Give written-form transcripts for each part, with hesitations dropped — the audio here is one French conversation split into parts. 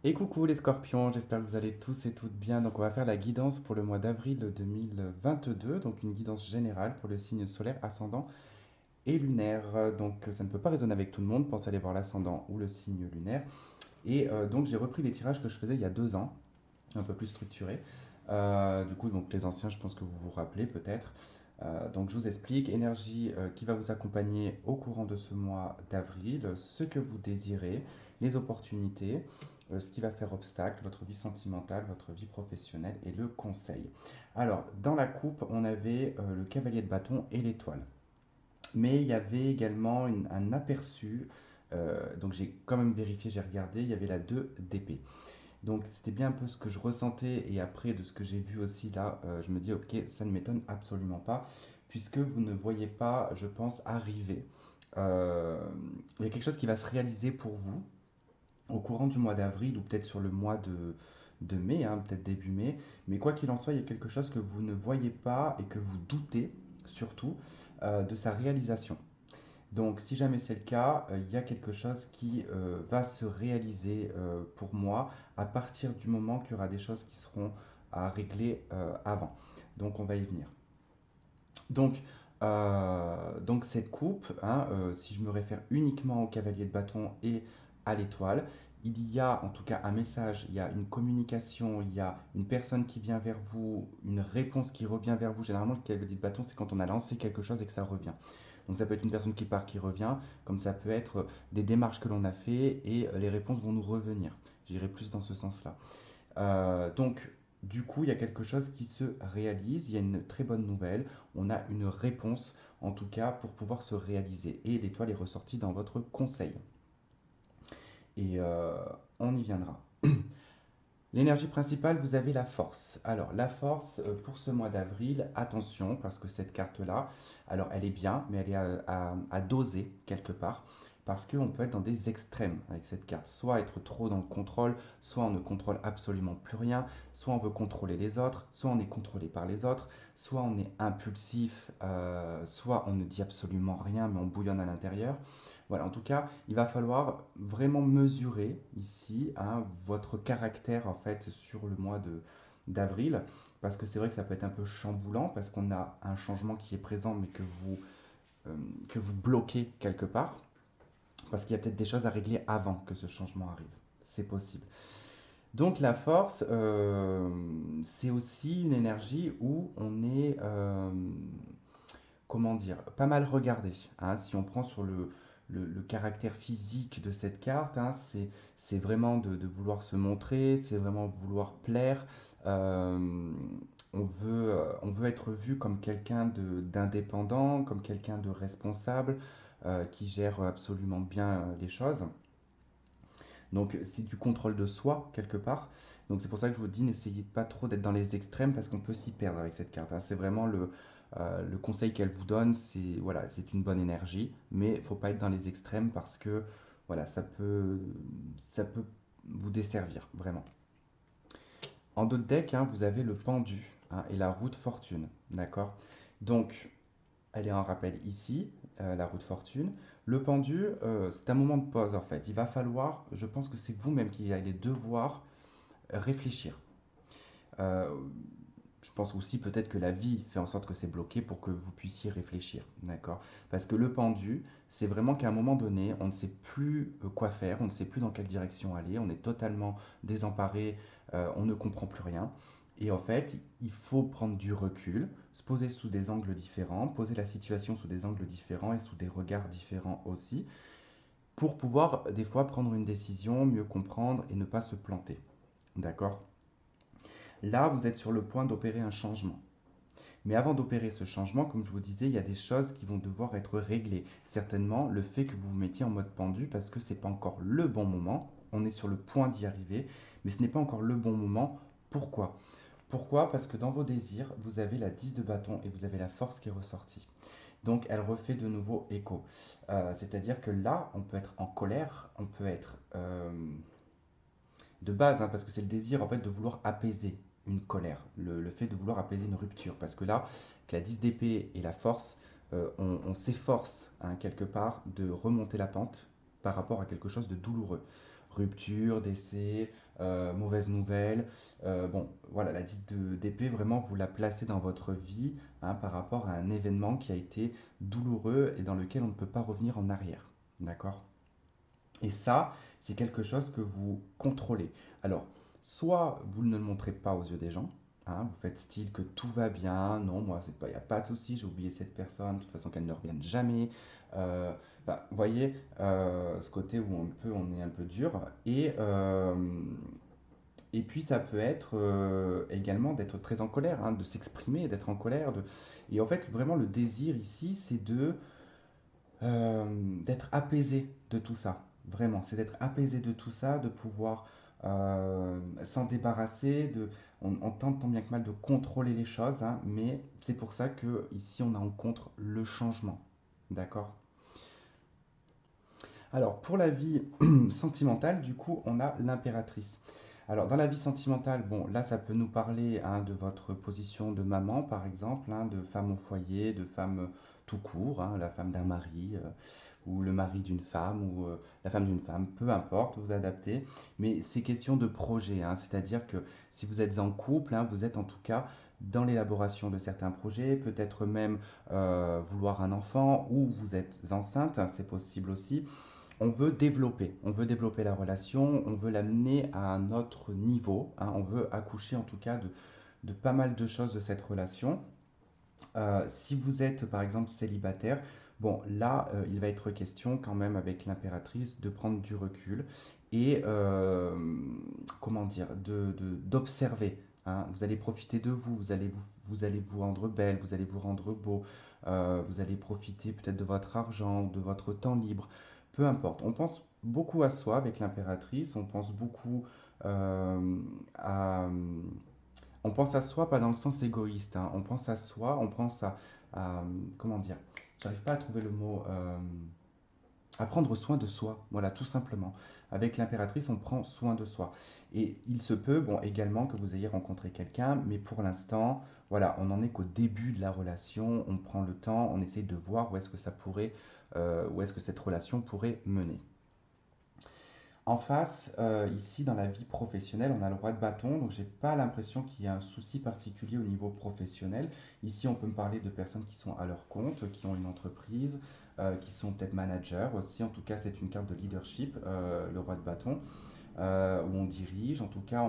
Et coucou les scorpions, j'espère que vous allez tous et toutes bien. Donc on va faire la guidance pour le mois d'avril 2022, donc une guidance générale pour le signe solaire, ascendant et lunaire. Donc ça ne peut pas résonner avec tout le monde, pensez aller voir l'ascendant ou le signe lunaire. Et donc j'ai repris les tirages que je faisais il y a 2 ans, un peu plus structurés. Du coup, donc les anciens, je pense que vous vous rappelez peut-être. Donc je vous explique, énergie qui va vous accompagner au courant de ce mois d'avril, ce que vous désirez, les opportunités, ce qui va faire obstacle, votre vie sentimentale, votre vie professionnelle et le conseil. Alors, dans la coupe, on avait le cavalier de bâton et l'étoile. Mais il y avait également un aperçu, donc j'ai quand même vérifié, j'ai regardé, il y avait la 2 d'épée. Donc c'était bien un peu ce que je ressentais et après de ce que j'ai vu aussi là, je me dis ok, ça ne m'étonne absolument pas puisque vous ne voyez pas, je pense, arriver. Euh, il y a quelque chose qui va se réaliser pour vous au courant du mois d'avril ou peut-être sur le mois de mai, hein, peut-être début mai. Mais quoi qu'il en soit, il y a quelque chose que vous ne voyez pas et que vous doutez surtout de sa réalisation. Donc, si jamais c'est le cas, il y a quelque chose qui va se réaliser pour moi à partir du moment qu'il y aura des choses qui seront à régler avant. Donc, on va y venir. Donc, donc cette coupe, hein, si je me réfère uniquement au cavalier de bâton et à l'étoile, il y a en tout cas un message, il y a une communication, il y a une personne qui vient vers vous, une réponse qui revient vers vous. Généralement, le cavalier de bâton, c'est quand on a lancé quelque chose et que ça revient. Donc ça peut être une personne qui part, qui revient, comme ça peut être des démarches que l'on a fait et les réponses vont nous revenir. J'irai plus dans ce sens-là. Donc, du coup, il y a quelque chose qui se réalise, il y a une très bonne nouvelle, on a une réponse, en tout cas, pour pouvoir se réaliser. Et l'étoile est ressortie dans votre conseil. Et on y viendra. L'énergie principale, vous avez la force. Alors, la force, pour ce mois d'avril, attention, parce que cette carte-là, alors elle est bien, mais elle est à doser quelque part, parce qu'on peut être dans des extrêmes avec cette carte. Soit être trop dans le contrôle, soit on ne contrôle absolument plus rien, soit on veut contrôler les autres, soit on est contrôlé par les autres, soit on est impulsif, soit on ne dit absolument rien, mais on bouillonne à l'intérieur. Voilà, en tout cas, il va falloir vraiment mesurer ici hein, votre caractère en fait sur le mois d'avril, parce que c'est vrai que ça peut être un peu chamboulant, parce qu'on a un changement qui est présent, mais que vous bloquez quelque part, parce qu'il y a peut-être des choses à régler avant que ce changement arrive. C'est possible. Donc la force, c'est aussi une énergie où on est, comment dire, pas mal regardé. Hein. Si on prend sur le caractère physique de cette carte, hein, c'est vraiment de vouloir se montrer, c'est vraiment vouloir plaire. Euh, on veut être vu comme quelqu'un d'indépendant, comme quelqu'un de responsable, qui gère absolument bien les choses. Donc c'est du contrôle de soi quelque part. Donc c'est pour ça que je vous dis, n'essayez pas trop d'être dans les extrêmes parce qu'on peut s'y perdre avec cette carte. Hein. C'est vraiment le conseil qu'elle vous donne, c'est voilà, c'est une bonne énergie, mais il ne faut pas être dans les extrêmes parce que voilà, ça peut vous desservir vraiment. En d'autres decks, hein, vous avez le pendu hein, et la roue de fortune, d'accord? Donc elle est en rappel ici, la roue de fortune. Le pendu, c'est un moment de pause en fait. Il va falloir, je pense que c'est vous-même qui allez devoir réfléchir. Euh, je pense aussi peut-être que la vie fait en sorte que c'est bloqué pour que vous puissiez réfléchir, d'accord? Parce que le pendu, c'est vraiment qu'à un moment donné, on ne sait plus quoi faire, on ne sait plus dans quelle direction aller, on est totalement désemparé, on ne comprend plus rien. Et en fait, il faut prendre du recul, se poser sous des angles différents, poser la situation sous des angles différents et sous des regards différents aussi, pour pouvoir des fois prendre une décision, mieux comprendre et ne pas se planter. D'accord? Là, vous êtes sur le point d'opérer un changement. Mais avant d'opérer ce changement, comme je vous disais, il y a des choses qui vont devoir être réglées. Certainement, le fait que vous vous mettiez en mode pendu parce que ce n'est pas encore le bon moment. On est sur le point d'y arriver, mais ce n'est pas encore le bon moment. Pourquoi? Pourquoi? Parce que dans vos désirs, vous avez la 10 de bâton et vous avez la force qui est ressortie. Donc elle refait de nouveau écho. C'est-à-dire que là, on peut être en colère, on peut être de base, hein, parce que c'est le désir en fait de vouloir apaiser une colère, le fait de vouloir apaiser une rupture. Parce que là, avec la 10 d'épée et la force, on s'efforce hein, quelque part de remonter la pente par rapport à quelque chose de douloureux. rupture, décès, mauvaise nouvelle. Bon, voilà, la 10 d'épée, vraiment, vous la placez dans votre vie hein, par rapport à un événement qui a été douloureux et dans lequel on ne peut pas revenir en arrière. D'accord? Et ça, c'est quelque chose que vous contrôlez. Alors, soit vous ne le montrez pas aux yeux des gens, hein, vous faites style que tout va bien, non, moi, c'est pas, il n'y a pas de souci, j'ai oublié cette personne, de toute façon qu'elle ne revienne jamais. Euh, vous voyez, ce côté où on est un peu dur. Et puis ça peut être également d'être très en colère, hein, de s'exprimer, d'être en colère. Et en fait, vraiment, le désir ici, c'est euh, d'être apaisé de tout ça. Vraiment, c'est d'être apaisé de tout ça, de pouvoir s'en débarrasser. On tente tant bien que mal de contrôler les choses, hein, mais c'est pour ça que ici on rencontre le changement. D'accord? Alors, pour la vie sentimentale, du coup, on a l'impératrice. Alors, dans la vie sentimentale, bon, là, ça peut nous parler hein, de votre position de maman, par exemple, hein, de femme au foyer, de femme tout court, hein, la femme d'un mari, ou le mari d'une femme, ou la femme d'une femme, peu importe, vous adaptez. Mais c'est question de projet, hein, c'est-à-dire que si vous êtes en couple, hein, vous êtes en tout cas dans l'élaboration de certains projets, peut-être même vouloir un enfant, ou vous êtes enceinte, hein, c'est possible aussi. On veut développer la relation, on veut l'amener à un autre niveau, hein, on veut accoucher en tout cas de pas mal de choses de cette relation. Si vous êtes par exemple célibataire, bon là il va être question quand même avec l'impératrice de prendre du recul et comment dire, d'observer. Hein. Vous allez profiter de vous, vous allez vous rendre belle, vous allez vous rendre beau, vous allez profiter peut-être de votre argent, de votre temps libre, peu importe. On pense beaucoup à soi avec l'impératrice, on pense beaucoup euh, à, on pense à soi pas dans le sens égoïste, hein. On pense à soi, on pense comment dire, j'arrive pas à trouver le mot, à prendre soin de soi, voilà, tout simplement. Avec l'impératrice, on prend soin de soi. Et il se peut, bon, également que vous ayez rencontré quelqu'un, mais pour l'instant, voilà, on n'en est qu'au début de la relation, on prend le temps, on essaye de voir où est-ce que ça pourrait, où est-ce que cette relation pourrait mener. En face, ici dans la vie professionnelle, on a le roi de bâton, donc j'ai pas l'impression qu'il y ait un souci particulier au niveau professionnel. Ici, on peut me parler de personnes qui sont à leur compte, qui ont une entreprise, qui sont peut-être managers aussi. En tout cas, c'est une carte de leadership, le roi de bâton, où on dirige. En tout cas,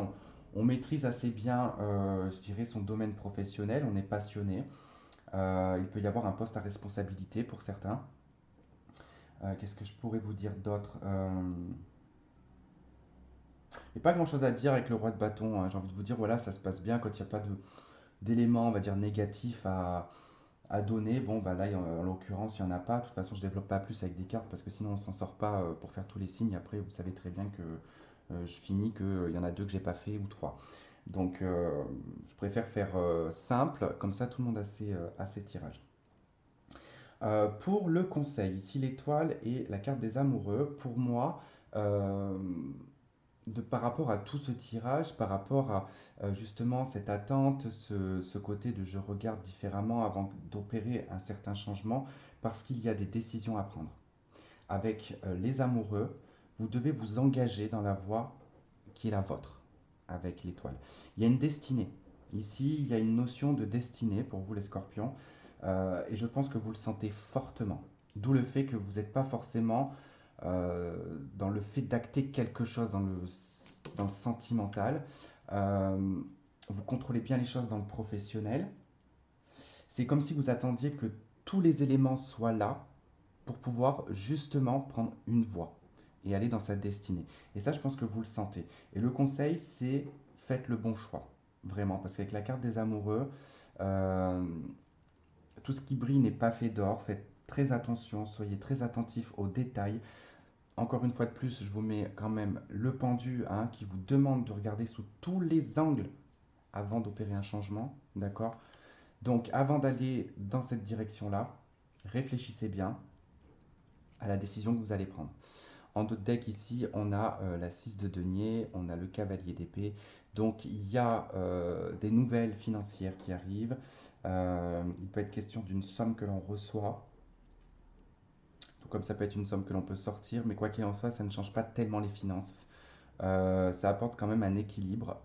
on maîtrise assez bien, je dirais, son domaine professionnel. On est passionné. Il peut y avoir un poste à responsabilité pour certains. Qu'est-ce que je pourrais vous dire d'autre Il n'y a pas grand-chose à dire avec le roi de bâton, hein. J'ai envie de vous dire, voilà, ça se passe bien quand il n'y a pas d'éléments, on va dire, négatifs à donner. Bon, bah là, en l'occurrence, il n'y en a pas. De toute façon, je ne développe pas plus avec des cartes parce que sinon, on s'en sort pas pour faire tous les signes. Après, vous savez très bien que je finis qu'il y en a deux que j'ai pas fait ou trois. Donc, je préfère faire simple, comme ça, tout le monde a ses tirages. Pour le conseil, ici l'étoile et la carte des amoureux, pour moi, euh, par rapport à tout ce tirage, par rapport à justement cette attente, ce côté de je regarde différemment avant d'opérer un certain changement, parce qu'il y a des décisions à prendre. Avec les amoureux, vous devez vous engager dans la voie qui est la vôtre, avec l'étoile. Il y a une destinée. Ici, il y a une notion de destinée pour vous les scorpions, et je pense que vous le sentez fortement. D'où le fait que vous n'êtes pas forcément euh, dans le fait d'acter quelque chose dans le sentimental. Euh, vous contrôlez bien les choses dans le professionnel. C'est comme si vous attendiez que tous les éléments soient là pour pouvoir justement prendre une voie et aller dans sa destinée. Et ça, je pense que vous le sentez. Et le conseil, c'est faites le bon choix. Vraiment, parce qu'avec la carte des amoureux, euh, tout ce qui brille n'est pas fait d'or. Faites très attention, soyez très attentifs aux détails. Encore une fois de plus, je vous mets quand même le pendu hein, qui vous demande de regarder sous tous les angles avant d'opérer un changement. D'accord? Donc, avant d'aller dans cette direction-là, réfléchissez bien à la décision que vous allez prendre. En d'autres decks ici, on a la 6 de denier, on a le cavalier d'épée. Donc il y a des nouvelles financières qui arrivent. Il peut être question d'une somme que l'on reçoit. tout comme ça peut être une somme que l'on peut sortir, mais quoi qu'il en soit, ça ne change pas tellement les finances. Ça apporte quand même un équilibre.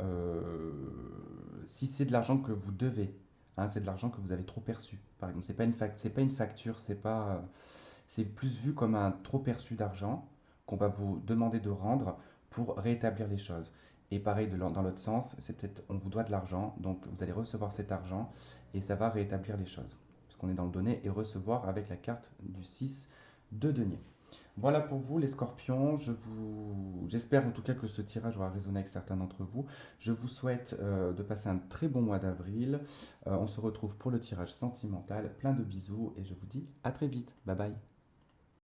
Si c'est de l'argent que vous devez, hein, c'est de l'argent que vous avez trop perçu, par exemple, c'est pas une facture, c'est plus vu comme un trop perçu d'argent qu'on va vous demander de rendre pour rétablir les choses. Et pareil, dans l'autre sens, c'est peut-être on vous doit de l'argent, donc vous allez recevoir cet argent et ça va rétablir les choses. Parce qu'on est dans le donner et recevoir avec la carte du 6 de denier. Voilà pour vous les scorpions. J'espère en tout cas que ce tirage aura résonné avec certains d'entre vous. Je vous souhaite de passer un très bon mois d'avril. On se retrouve pour le tirage sentimental. Plein de bisous et je vous dis à très vite. Bye bye.